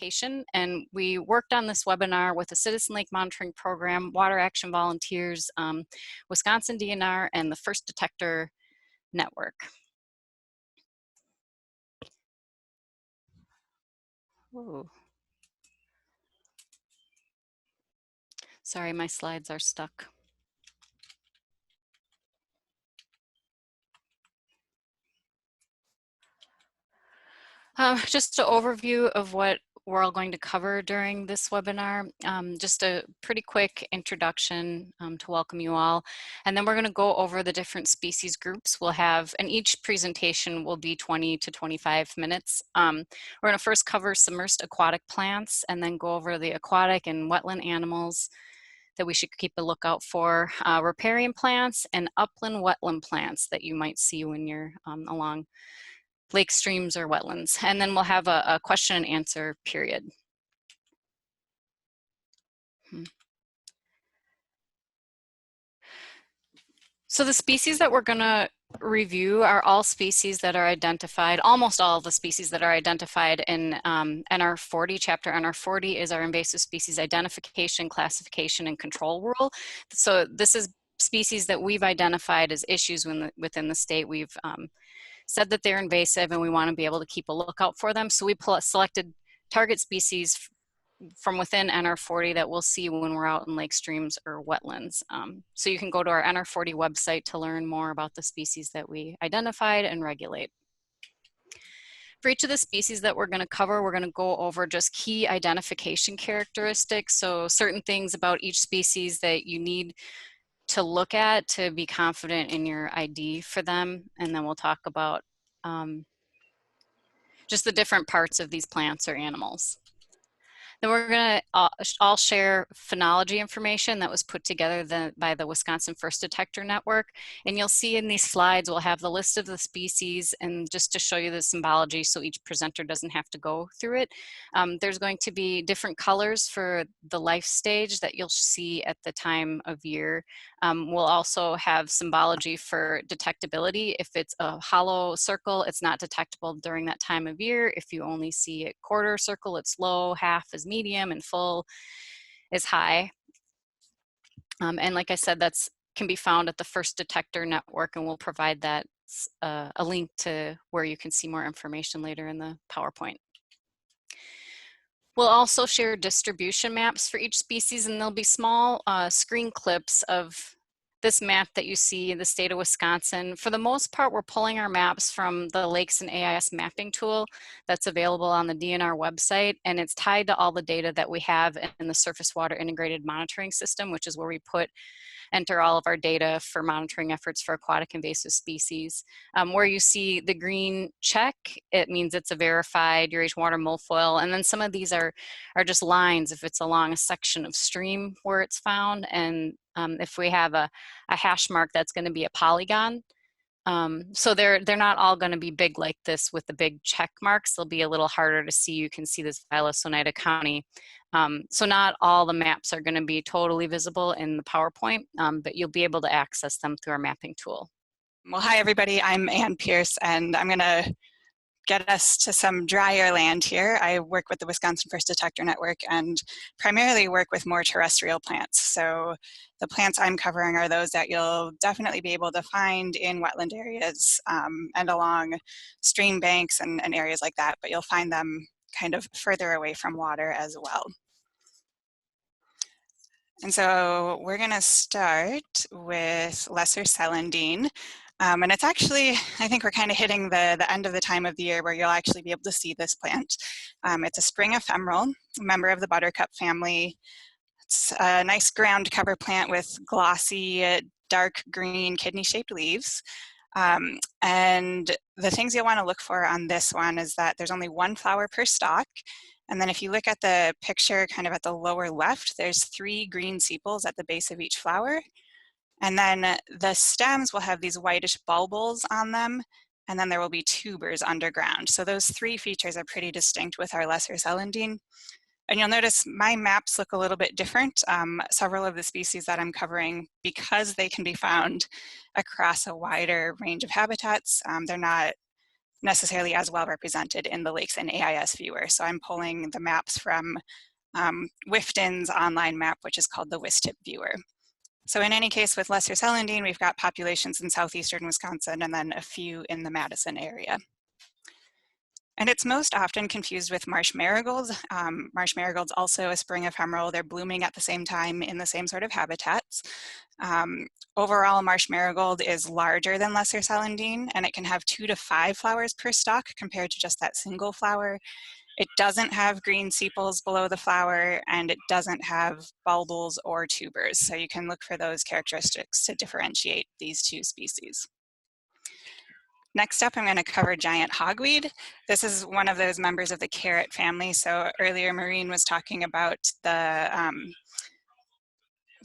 identification. And we worked on this webinar with the Citizen Lake Monitoring Program, Water Action Volunteers, Wisconsin DNR, and the First Detector Network. Ooh. Sorry, my slides are stuck. Just an overview of what we're all going to cover during this webinar. Just a pretty quick introduction to welcome you all. And then we're going to go over the different species groups we'll have, and each presentation will be 20 to 25 minutes. We're going to first cover submersed aquatic plants and then go over the aquatic and wetland animals that we should keep a lookout for, riparian plants and upland wetland plants that you might see when you're along lake streams or wetlands. And then we'll have a question and answer period. So the species that we're gonna review are all species that are identified, almost all of the species that are identified in NR 40. Chapter NR 40 is our invasive species identification, classification, and control rule. So this is species that we've identified as issues within the state. We've said that they're invasive and we want to be able to keep a lookout for them. So we selected target species from within NR 40 that we'll see when we're out in lake streams or wetlands. So you can go to our NR 40 website to learn more about the species that we identified and regulate. For each of the species that we're going to cover, we're going to go over just key identification characteristics. So certain things about each species that you need to look at to be confident in your ID for them. And then we'll talk about just the different parts of these plants or animals. Then we're going to all share phenology information that was put together by the Wisconsin First Detector Network. And you'll see in these slides, we'll have the list of the species and just to show you the symbology so each presenter doesn't have to go through it. There's going to be different colors for the life stage that you'll see at the time of year. We'll also have symbology for detectability. If it's a hollow circle, it's not detectable during that time of year. If you only see a quarter circle, it's low, half is medium, and full is high. And like I said, that's can be found at the First Detector Network, and we'll provide that a link to where you can see more information later in the PowerPoint. We'll also share distribution maps for each species, and there'll be small screen clips of this map that you see in the state of Wisconsin. For the most part, we're pulling our maps from the Lakes and AIS mapping tool that's available on the DNR website, and it's tied to all the data that we have in the Surface Water Integrated Monitoring System, which is where we enter all of our data for monitoring efforts for aquatic invasive species. Where you see the green check, it means it's a verified Eurasian water milfoil, and then some of these are just lines if it's along a section of stream where it's found, and if we have a hash mark, that's going to be a polygon. So they're not all going to be big like this with the big check marks. They'll be a little harder to see. You can see this Vilas, Oneida County. So not all the maps are going to be totally visible in the PowerPoint, but you'll be able to access them through our mapping tool. Well, hi everybody, I'm Pearce, and I'm going to get us to some drier land here. I work with the Wisconsin First Detector Network and primarily work with more terrestrial plants. So the plants I'm covering are those that you'll definitely be able to find in wetland areas and along stream banks and areas like that, but you'll find them kind of further away from water as well. And so we're going to start with lesser celandine. And it's actually, I think we're kind of hitting the end of the time of the year where you'll actually be able to see this plant. It's a spring ephemeral, a member of the buttercup family. It's a nice ground cover plant with glossy, dark green, kidney-shaped leaves. And the things you'll want to look for on this one is that there's only one flower per stalk. And then if you look at the picture kind of at the lower left, there's 3 green sepals at the base of each flower. And then the stems will have these whitish bulbils on them, and then there will be tubers underground. So those 3 features are pretty distinct with our lesser celandine. And you'll notice my maps look a little bit different. Several of the species that I'm covering, because they can be found across a wider range of habitats, they're not necessarily as well represented in the lakes and AIS viewer. So I'm pulling the maps from WIFTIN's online map, which is called the WISTIP viewer. So in any case, with lesser celandine, we've got populations in southeastern Wisconsin and then a few in the Madison area. And it's most often confused with marsh marigolds. Marsh marigolds also a spring ephemeral. They're blooming at the same time in the same sort of habitats. Overall, marsh marigold is larger than lesser celandine, and it can have 2 to 5 flowers per stalk compared to just that single flower. It doesn't have green sepals below the flower, and it doesn't have bulbils or tubers. So you can look for those characteristics to differentiate these two species. Next up, I'm going to cover giant hogweed. This is one of those members of the carrot family. So earlier, Maureen was talking about the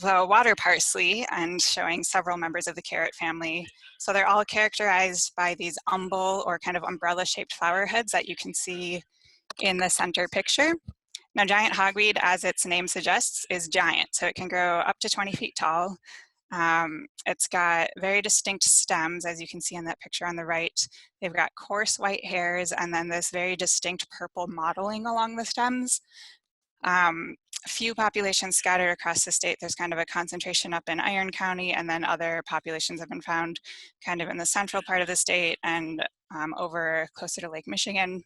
water parsley and showing several members of the carrot family. So they're all characterized by these umbel or kind of umbrella-shaped flower heads that you can see in the center picture. Now, giant hogweed, as its name suggests, is giant. So it can grow up to 20 feet tall. It's got very distinct stems, as you can see in that picture on the right. They've got coarse white hairs and then this very distinct purple mottling along the stems. Few populations scattered across the state. There's kind of a concentration up in Iron County, and then other populations have been found kind of in the central part of the state and over closer to Lake Michigan.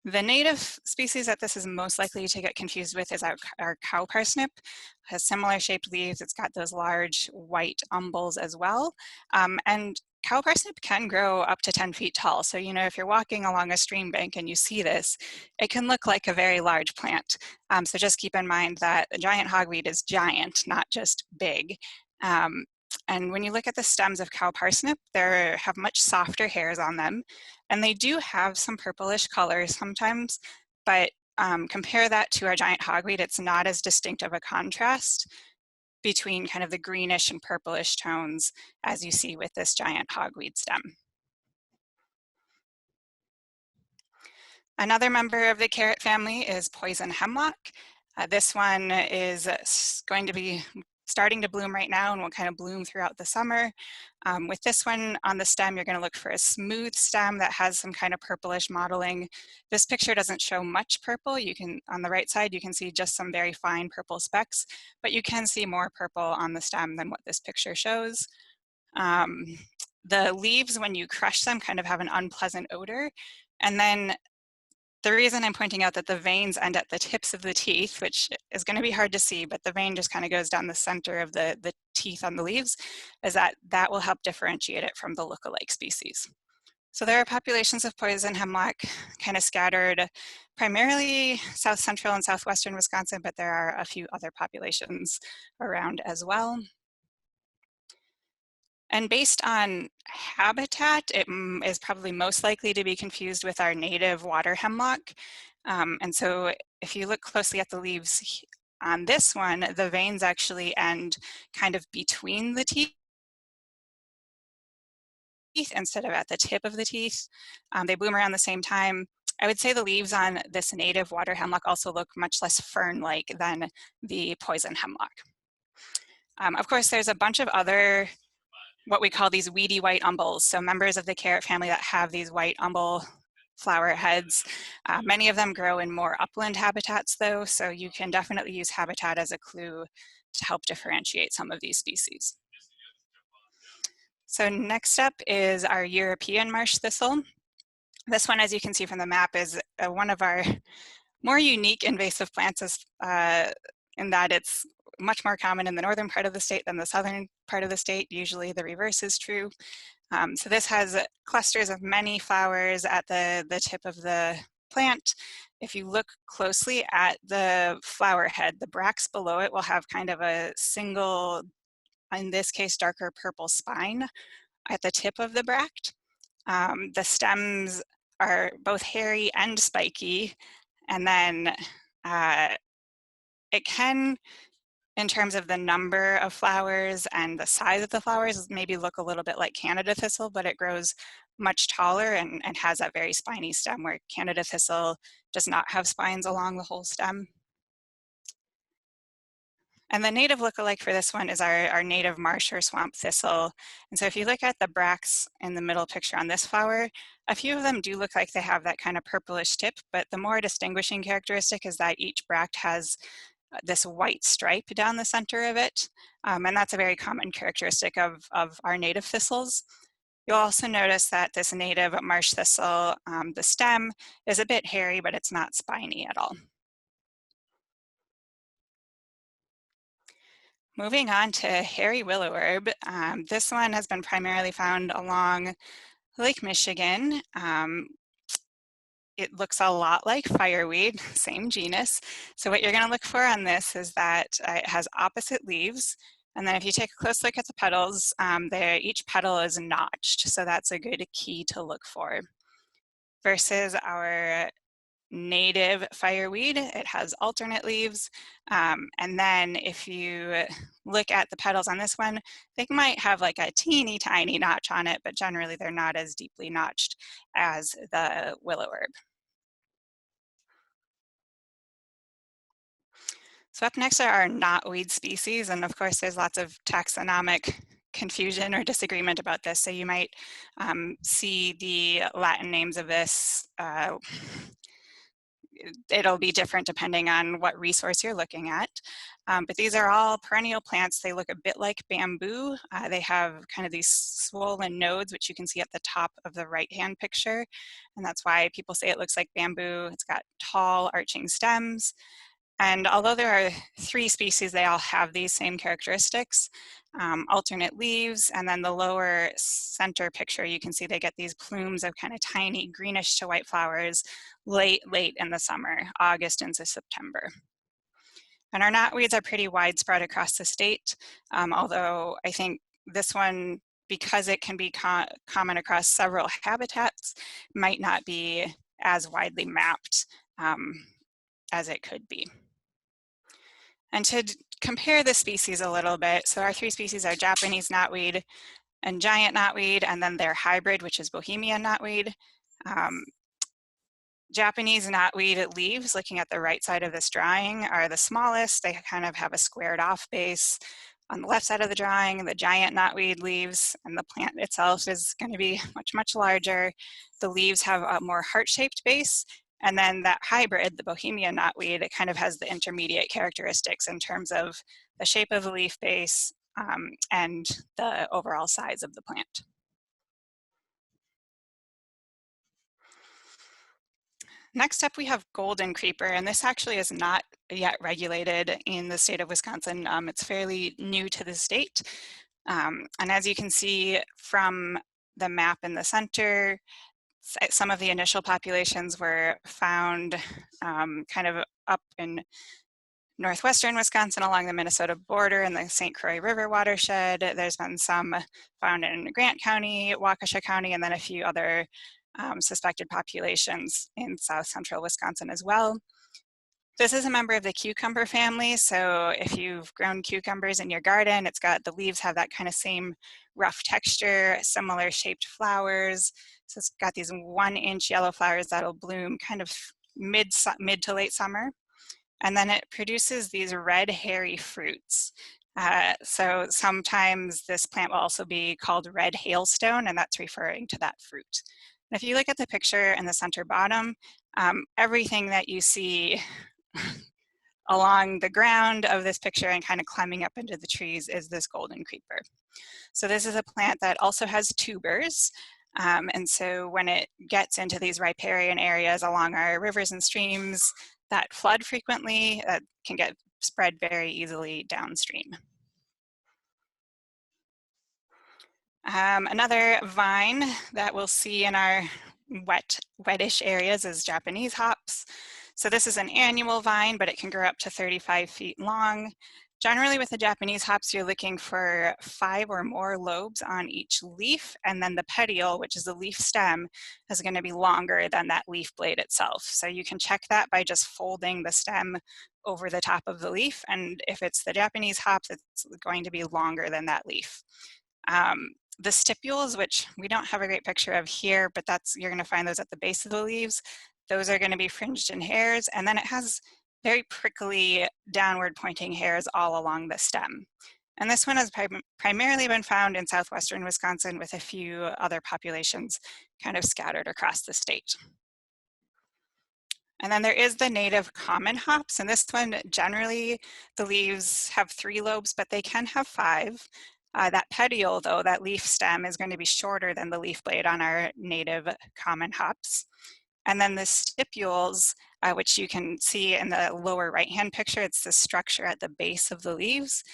The native species that this is most likely to get confused with is our cow parsnip. It has similar shaped leaves. It's got those large white umbels as well. And cow parsnip can grow up to 10 feet tall. So, you know, if you're walking along a stream bank and you see this, it can look like a very large plant. So just keep in mind that the giant hogweed is giant, not just big. And when you look at the stems of cow parsnip, they have much softer hairs on them, and they do have some purplish color sometimes, but compare that to our giant hogweed, it's not as distinct of a contrast between kind of the greenish and purplish tones as you see with this giant hogweed stem. Another member of the carrot family is poison hemlock. This one is going to be starting to bloom right now and will kind of bloom throughout the summer. With this one on the stem, you're going to look for a smooth stem that has some kind of purplish mottling. This picture doesn't show much purple. You can, on the right side, you can see just some very fine purple specks, but you can see more purple on the stem than what this picture shows. The leaves, when you crush them, kind of have an unpleasant odor. And then the reason I'm pointing out that the veins end at the tips of the teeth, which is going to be hard to see, but the vein just kind of goes down the center of the teeth on the leaves, is that that will help differentiate it from the lookalike species. So there are populations of poison hemlock kind of scattered primarily south central and southwestern Wisconsin, but there are a few other populations around as well. And based on habitat, it is probably most likely to be confused with our native water hemlock. And so if you look closely at the leaves on this one, the veins actually end kind of between the teeth instead of at the tip of the teeth. They bloom around the same time. I would say the leaves on this native water hemlock also look much less fern-like than the poison hemlock. Of course, there's a bunch of other what we call these weedy white umbels. So members of the carrot family that have these white umbel flower heads. Many of them grow in more upland habitats though, so you can definitely use habitat as a clue to help differentiate some of these species. So next up is our European marsh thistle. This one, as you can see from the map, is one of our more unique invasive plants in that it's much more common in the northern part of the state than the southern part of the state. Usually the reverse is true. So this has clusters of many flowers at the tip of the plant. If you look closely at the flower head, the bracts below it will have kind of a single, in this case, darker purple spine at the tip of the bract. The stems are both hairy and spiky, and then it can, in terms of the number of flowers and the size of the flowers, maybe look a little bit like Canada thistle, but it grows much taller and has that very spiny stem, where Canada thistle does not have spines along the whole stem. And the native lookalike for this one is our native marsh or swamp thistle. And so if you look at the bracts in the middle picture on this flower, a few of them do look like they have that kind of purplish tip, but the more distinguishing characteristic is that each bract has this white stripe down the center of it. And that's a very common characteristic of our native thistles. You'll also notice that this native marsh thistle, the stem is a bit hairy, but it's not spiny at all. Moving on to hairy willowherb, this one has been primarily found along Lake Michigan. It looks a lot like fireweed, same genus. So what you're going to look for on this is that it has opposite leaves. And then if you take a close look at the petals, each petal is notched. So that's a good key to look for. Versus our native fireweed, it has alternate leaves. And then if you look at the petals on this one, they might have like a teeny tiny notch on it, but generally they're not as deeply notched as the willowherb. So up next are our knotweed species, and of course there's lots of taxonomic confusion or disagreement about this, so you might see the Latin names of this. It'll be different depending on what resource you're looking at. But these are all perennial plants. They look a bit like bamboo. They have kind of these swollen nodes, which you can see at the top of the right-hand picture. And that's why people say it looks like bamboo. It's got tall arching stems. And although there are 3 species, they all have these same characteristics. Alternate leaves, and then the lower center picture, you can see they get these plumes of kind of tiny greenish to white flowers late in the summer, August into September. And our knotweeds are pretty widespread across the state, although I think this one, because it can be common across several habitats, might not be as widely mapped as it could be. And to compare the species a little bit, so our 3 species are Japanese knotweed and giant knotweed, and then their hybrid, which is Bohemian knotweed. Japanese knotweed leaves, looking at the right side of this drawing, are the smallest. They kind of have a squared off base. On the left side of the drawing, the giant knotweed leaves, and the plant itself is going to be much larger. The leaves have a more heart-shaped base. And then that hybrid, the Bohemian knotweed, it kind of has the intermediate characteristics in terms of the shape of the leaf base and the overall size of the plant. Next up, we have Goldencreeper, and this actually is not yet regulated in the state of Wisconsin. It's fairly new to the state. And as you can see from the map in the center, some of the initial populations were found kind of up in northwestern Wisconsin along the Minnesota border in the St. Croix River watershed. There's been some found in Grant County, Waukesha County, and then a few other suspected populations in south central Wisconsin as well. This is a member of the cucumber family, so if you've grown cucumbers in your garden, the leaves have that kind of same rough texture, similar shaped flowers. So it's got these 1-inch yellow flowers that'll bloom kind of mid to late summer. And then it produces these red hairy fruits. So sometimes this plant will also be called red hailstone, and that's referring to that fruit. And if you look at the picture in the center bottom, everything that you see along the ground of this picture and kind of climbing up into the trees is this Goldencreeper. So this is a plant that also has tubers. And so when it gets into these riparian areas along our rivers and streams that flood frequently, that can get spread very easily downstream. Another vine that we'll see in our wettish areas is Japanese hops. So this is an annual vine, but it can grow up to 35 feet long. Generally with the Japanese hops, you're looking for 5 or more lobes on each leaf, and then the petiole, which is the leaf stem, is going to be longer than that leaf blade itself. So you can check that by just folding the stem over the top of the leaf, and if it's the Japanese hops, it's going to be longer than that leaf. The stipules, which we don't have a great picture of here, but you're going to find those at the base of the leaves. Those are going to be fringed in hairs, and then it has very prickly downward pointing hairs all along the stem. And this one has primarily been found in southwestern Wisconsin with a few other populations kind of scattered across the state. And then there is the native common hops, and this one generally the leaves have 3 lobes, but they can have 5. That petiole though, that leaf stem is going to be shorter than the leaf blade on our native common hops. And then the stipules, which you can see in the lower right-hand picture, it's the structure at the base of the leaves.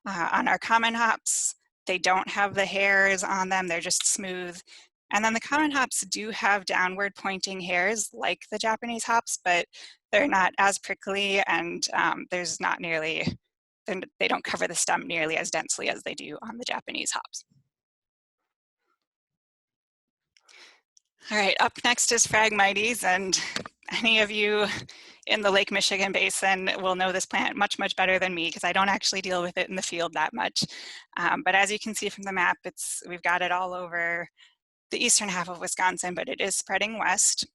On our common hops, they don't have the hairs on them, they're just smooth. And then the common hops do have downward pointing hairs like the Japanese hops, but they're not as prickly, and there's not nearly, they don't cover the stem nearly as densely as they do on the Japanese hops. All right, up next is Phragmites, and any of you in the Lake Michigan basin will know this plant much, much better than me because I don't actually deal with it in the field that much. But as you can see from the map, we've got it all over the eastern half of Wisconsin, but it is spreading west.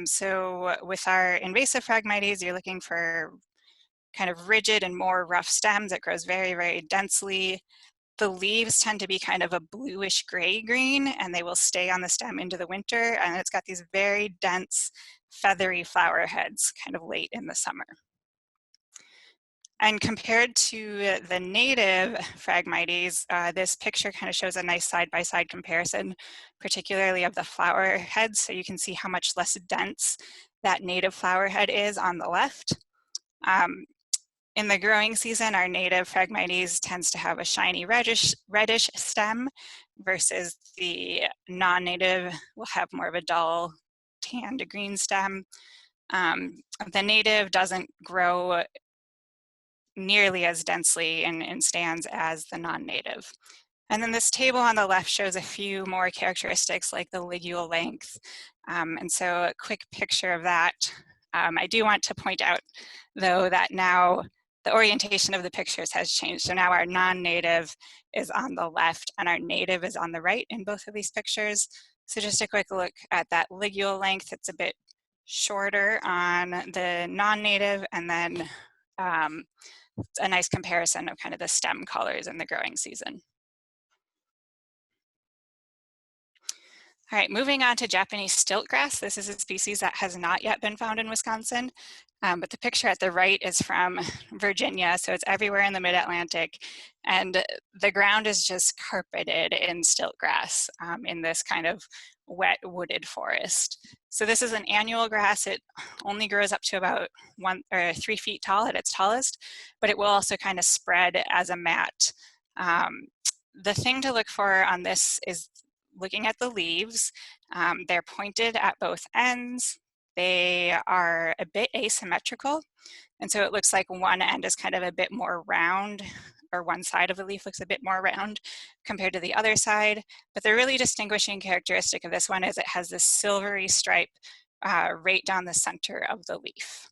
So with our invasive Phragmites, you're looking for kind of rigid and more rough stems. It grows very, very densely. The leaves tend to be kind of a bluish gray green, and they will stay on the stem into the winter, and it's got these very dense feathery flower heads kind of late in the summer. And compared to the native Phragmites, this picture kind of shows a nice side-by-side comparison, particularly of the flower heads, so you can see how much less dense that native flower head is on the left. In the growing season, our native Phragmites tends to have a shiny reddish stem versus the non-native will have more of a dull tan to green stem. The native doesn't grow nearly as densely in stands as the non-native. And then this table on the left shows a few more characteristics like the ligule length. And so a quick picture of that. I do want to point out though that now the orientation of the pictures has changed. So now our non-native is on the left and our native is on the right in both of these pictures. So just a quick look at that ligule length. It's a bit shorter on the non-native, and then a nice comparison of kind of the stem colors in the growing season. All right, moving on to Japanese stiltgrass. This is a species that has not yet been found in Wisconsin, but the picture at the right is from Virginia, so it's everywhere in the mid-Atlantic, and the ground is just carpeted in stiltgrass in this kind of wet wooded forest. So this is an annual grass. It only grows up to about 3 feet tall at its tallest, but it will also kind of spread as a mat. The thing to look for on this is looking at the leaves. They're pointed at both ends. They are a bit asymmetrical, and so it looks like one end is kind of a bit more round, or one side of the leaf looks a bit more round compared to the other side. But the really distinguishing characteristic of this one is it has this silvery stripe right down the center of the leaf.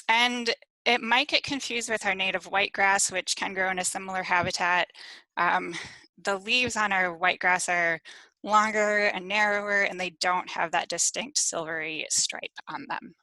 And it might get confused with our native whitegrass, which can grow in a similar habitat. The leaves on our whitegrass are longer and narrower, and they don't have that distinct silvery stripe on them.